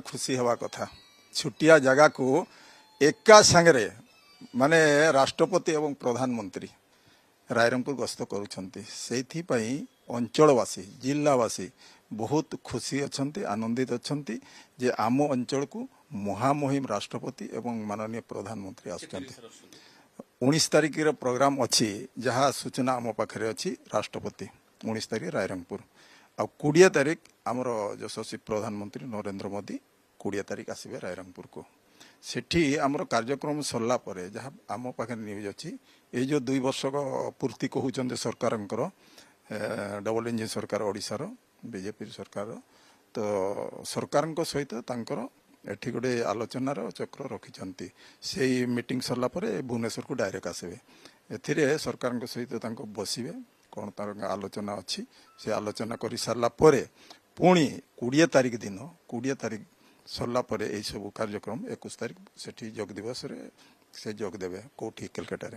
खुशी हवा कथा छुटिया जगह को एका संगे माने राष्ट्रपति एवं प्रधानमंत्री रायरंगपुर गस्त करुछंती सेथिपई अंचलवासी जिलावासी बहुत खुशी अछंती आनंदित अछंती जे आम अंचल को महामहिम राष्ट्रपति एवं माननीय प्रधानमंत्री आसुचंती 19 तारिख प्रोग्राम अच्छी जहाँ सूचना आम पाखे अच्छी राष्ट्रपति 19 तारिख रायरंगपुर आ 20 तारिख आमर यशस्वी प्रधानमंत्री नरेंद्र मोदी 20 तारिख आसबे रायरंगपुर को सेठी आमर कार्यक्रम सरला परे जहाँ आम पाखे न्यूज अच्छी ये जो 2 वर्ष पूर्ति कहते सरकार डबल इंजिन सरकार ओडिशार बीजेपी सरकार तो सरकार सहित तांकर एठी गोटे आलोचनार चक्र रखिंट से मीटिंग सरला परे भुवनेश्वर को डायरेक्ट आसबे एथिरे सरकार सहित तांको बसिबे कौन तार आलोचना अच्छी से आलोचना कर सारा पुणी 20 तारिख दिन 20 तारिख सरला परे यही सब कार्यक्रम 21 तारिख से जोग दिवस से जोग देवे कौटी कलकाता।